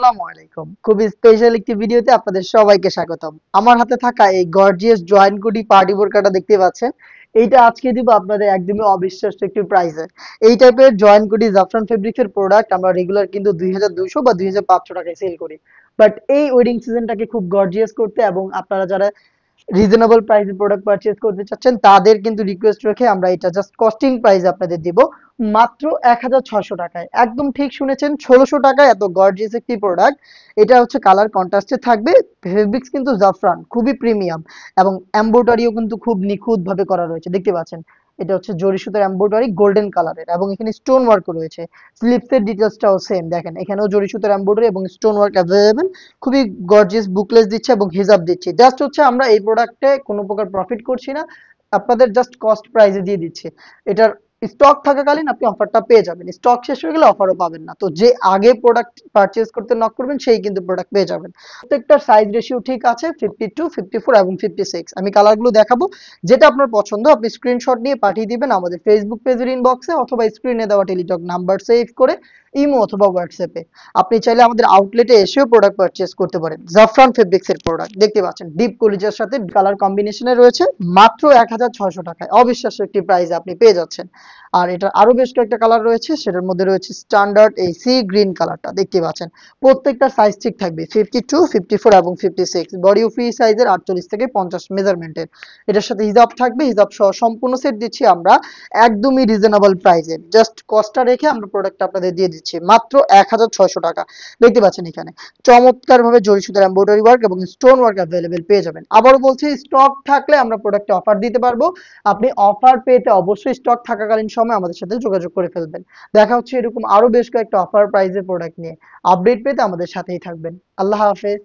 আসসালামু আলাইকুম। খুব স্পেশাল একটি ভিডিওতে আপনাদের সবাইকে স্বাগতম। আমার হাতে থাকা এই গর্জিয়াস জয়েন্ট কোটি পার্টি বোরকাটা দেখতে পাচ্ছেন। এইটা আজকে দিব আপনাদের একদমই অবিশ্বাস্য একটি প্রাইসে। এই টাইপের জয়েন্ট কোটি জাফরান ফেব্রিক্স এর প্রোডাক্ট আমরা রেগুলার কিন্তু 2200 বা 2500 টাকায় সেল করি। বাট এই ওয়েডিং সিজনটাকে খুব গর্জিয়াস করতে এবং আপনারা যারা রিজনেবল প্রাইসে প্রোডাক্ট পারচেজ করতে চাচ্ছেন তাদের কিন্তু রিকোয়েস্ট রেখে আমরা এটা জাস্ট কস্টিং প্রাইস আপনাদের দিব মাত্র 1600 টাকায়। একদম ঠিক শুনেছেন, 1600 টাকায় এত গর্জিয়াস একটি প্রোডাক্ট। এটা হচ্ছে কালার কন্ট্রাস্টে থাকবে, ফেব্রিক্স কিন্তু জাফরান, খুবই প্রিমিয়াম এবং এমব্রয়ডারিও কিন্তু খুব নিখুঁত ভাবে করা রয়েছে, দেখতে পাচ্ছেন। এটা হচ্ছে জরি সুতার এমব্রয়ডারি গোল্ডেন কালারের এবং এখানে স্টোন ওয়ার্ক রয়েছে। স্লিপসের ডিটেলসটাও সেম, দেখেন এখানেও জরি সুতার এমব্রয়ডারি এবং স্টোন ওয়ার্ক অ্যাভেলেবেল। খুবই গর্জিয়াস বুকলেস দিচ্ছে এবং হিজাব দিচ্ছে। জাস্ট হচ্ছে আমরা এই প্রোডাক্টে কোনো প্রকার প্রফিট করছি না, আপনাদের জাস্ট কস্ট প্রাইসে দিয়ে দিচ্ছি। এটার স্টক থাকাকালীন আপনি অফারটা পেয়ে যাবেন, স্টক শেষ হয়ে গেলে অফারও পাবেন না। তো যে আগে প্রোডাক্ট পারচেজ করতে নক করবেন সেই কিন্তু প্রোডাক্ট পেয়ে যাবেন। প্রত্যেকটার সাইজ রেশিও ঠিক আছে, 52, 54 এবং 56। আমি কালারগুলো দেখাবো, যেটা আপনার পছন্দ আপনি স্ক্রিনশট নিয়ে পাঠিয়ে দিবেন আমাদের ফেসবুক পেজের ইনবক্সে অথবা স্ক্রিনে দেওয়া টেলিটক নাম্বার সেভ করে ইমো অথবা হোয়াটসঅ্যাপে। আপনি চাইলে আমাদের আউটলেটে এসেও প্রোডাক্ট পারচেজ করতে পারেন। জাফরান ফেব্রিক্স এর প্রোডাক্ট দেখতে পাচ্ছেন, ডিপ কলিজার সাথে কালার কম্বিনেশনে রয়েছে মাত্র 1600 টাকায়। অবিশ্বাস্য একটি প্রাইস আপনি পেয়ে যাচ্ছেন। আর এটা আরো বেশ কয়েকটা কালার রয়েছে, সেটার মধ্যে রয়েছে স্ট্যান্ডার্ড এই সি গ্রিন কালারটা, দেখতে পাচ্ছেন। প্রত্যেকটা সাইজ ঠিক থাকবে, 52, 54 এবং 56। বডিও ফ্রি সাইজের 48 থেকে 50 মেজারমেন্টের। এটার সাথে হিজাব থাকবে, হিজাব সহ সম্পূর্ণ সেট দিচ্ছি আমরা একদমই রিজনেবল প্রাইসে। জাস্ট কস্টটা রেখে আমরা প্রোডাক্ট আপনাদের দিয়ে দিচ্ছি মাত্র 1600 টাকা। দেখতে পাচ্ছেন এখানে চমৎকার ভাবে জরি সুতার এমব্রয়ডারি ওয়ার্ক এবং স্টোন ওয়ার্ক অ্যাভেলেবেল পেয়ে যাবেন। আবারও বলছি, স্টক থাকলে আমরা প্রোডাক্টে অফার দিতে পারবো। আপনি অফার পেতে অবশ্যই স্টক থাকাকালীন সময় আমাদের সাথে যোগাযোগ করে ফেলবেন। দেখা হচ্ছে এরকম আরো বেশ কয়েকটা অফার প্রাইজের প্রোডাক্ট নিয়ে। আপডেট পেতে আমাদের সাথেই থাকবেন। আল্লাহ হাফেজ।